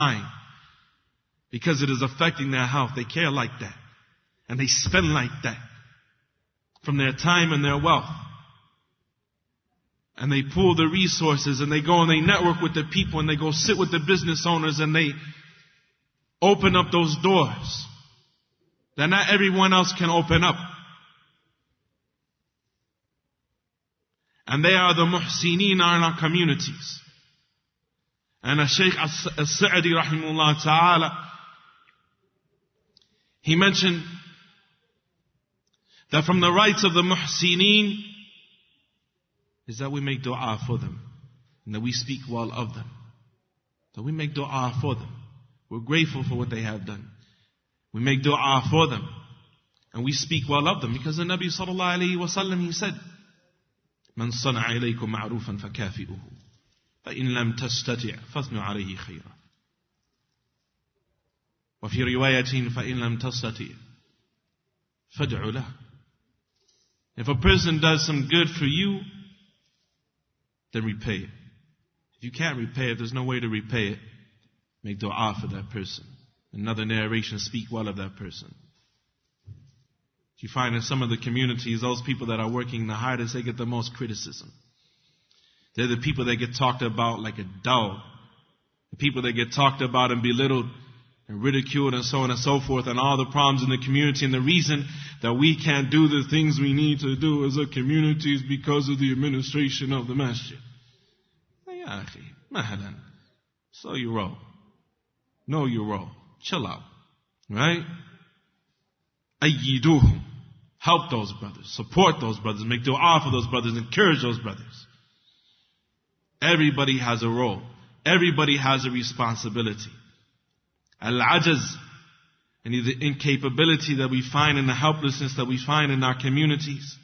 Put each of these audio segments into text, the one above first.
time. Because it is affecting their health. They care like that. And they spend like that. From their time and their wealth. And they pool the resources and they go and they network with the people and they go sit with the business owners and they open up those doors that not everyone else can open up. And they are the muhsineen in our communities. And Shaykh As-Sa'di rahimahullah ta'ala, he mentioned that from the rights of the muhsineen is that we make dua for them. And that we speak well of them. That we make dua for them. We're grateful for what they have done. We make dua for them. And we speak well of them. Because the Nabi sallallahu alayhi wa sallam, he said, من صنع إليكم معروفا فكافئوه فإن لم تستطع فاثنوا عليه خيرا وفي رواية فإن لم تستطع فادعوا له. If a person does some good for you, then repay it. If you can't repay it, there's no way to repay it. Make dua for that person. Another narration, speak well of that person. You find in some of the communities, those people that are working the hardest, they get the most criticism. They're the people that get talked about like a dog. The people that get talked about and belittled and ridiculed and so on and so forth, and all the problems in the community. And the reason that we can't do the things we need to do as a community is because of the administration of the masjid. Ya akhi, mahalan. So you roll. Know your role. Chill out. Right? Ayyiduhum. Help those brothers. Support those brothers. Make dua for those brothers. Encourage those brothers. Everybody has a role. Everybody has a responsibility. Al-ajaz, and the incapability that we find and the helplessness that we find in our communities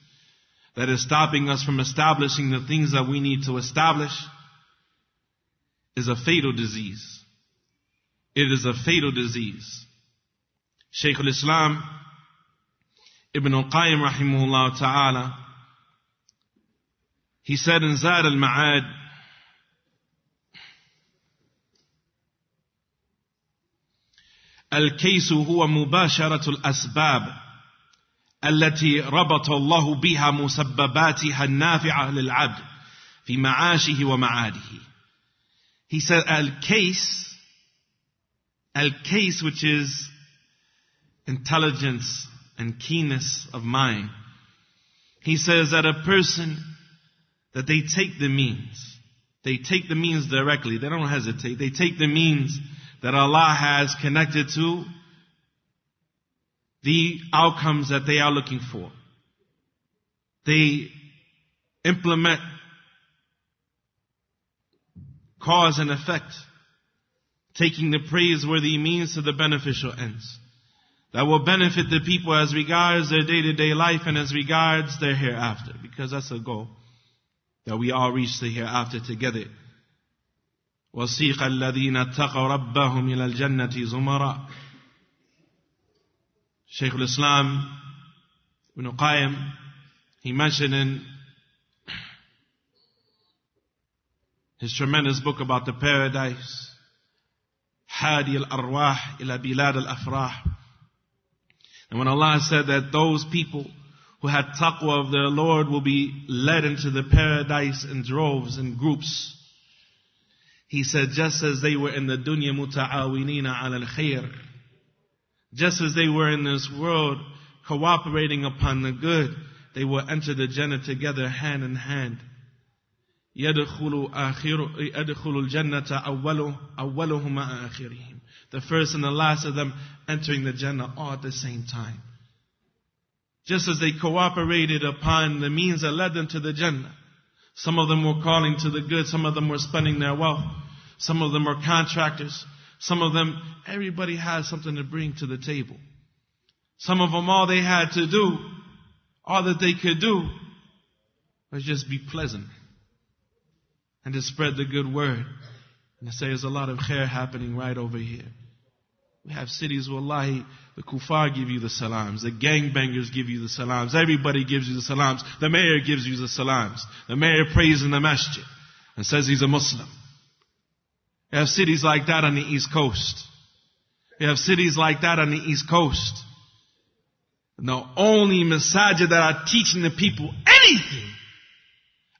that is stopping us from establishing the things that we need to establish is a fatal disease. It is a fatal disease. Shaykh al-Islam Ibn al-Qayyim rahimahullah ta'ala, he said in Zad al-Ma'ad, الكيس هو مباشرة الأسباب التي ربط الله بها مسبباتها النافعة للعبد في معاشه ومعاده. He said al-case, which is intelligence and keenness of mind. He says that a person, that they take the means. They take the means directly. They don't hesitate. They take the means that Allah has connected to the outcomes that they are looking for. They implement cause and effect, taking the praiseworthy means to the beneficial ends that will benefit the people as regards their day-to-day life and as regards their hereafter, because that's a goal, that we all reach the hereafter together. وَسِيقَ الَّذِينَ اتَّقَوْا رَبَّهُمْ إِلَى الْجَنَّةِ زُمَرًا. Shaykh al-Islam Ibn Qayyim, he mentioned in his tremendous book about the paradise, Hadi al-Arwah ila Bilad al-Afrah. And when Allah said that those people who had taqwa of their Lord will be led into the paradise in droves and groups, he said, just as they were in the dunya muta'awinina ala al-khair, just as they were in this world cooperating upon the good, they will enter the Jannah together hand in hand. يَدْخُلُ الْجَنَّةَ أَوَّلُهُمْ مَعَ آخِرِهِمْ. The first and the last of them entering the Jannah all at the same time. Just as they cooperated upon the means that led them to the Jannah. Some of them were calling to the good. Some of them were spending their wealth. Some of them were contractors. Some of them, everybody had something to bring to the table. Some of them, all they had to do, all that they could do, was just be pleasant. And to spread the good word. And to say there's a lot of khair happening right over here. We have cities, wallahi, the kuffar give you the salams. The gangbangers give you the salams. Everybody gives you the salams. The mayor gives you the salams. The mayor prays in the masjid and says he's a Muslim. You have cities like that on the East Coast. You have cities like that on the East Coast. The only masajid that are teaching the people anything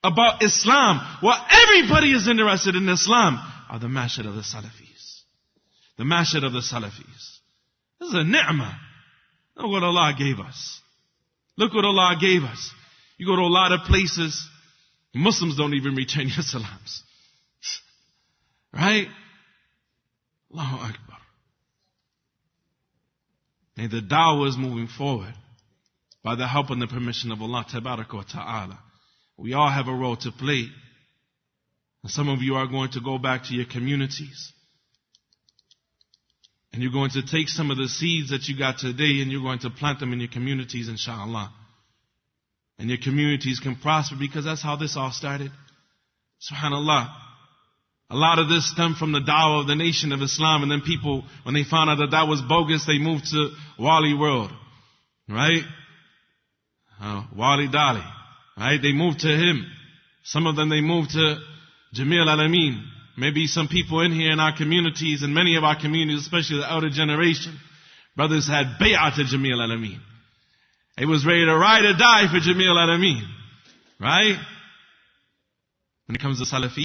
about Islam, well, everybody is interested in Islam, are the masjid of the Salafis. The masjid of the Salafis. This is a ni'mah. Look what Allah gave us. Look what Allah gave us. You go to a lot of places, Muslims don't even return your salams. Right? Allahu Akbar. And the da'wah is moving forward by the help and the permission of Allah Tabaraka wa Ta'ala. We all have a role to play. And some of you are going to go back to your communities. And you're going to take some of the seeds that you got today and you're going to plant them in your communities, inshallah. And your communities can prosper because that's how this all started. Subhanallah. A lot of this stemmed from the da'wah of the nation of Islam, and then people, when they found out that that was bogus, they moved to Wali World. Right? Wali Dali. Right? They moved to him. Some of them they moved to Jamil Alameen. Maybe some people in here in our communities, and many of our communities, especially the elder generation, brothers had bay'ah to Jamil Alameen. They was ready to ride or die for Jamil Alameen. Right? When it comes to Salafi,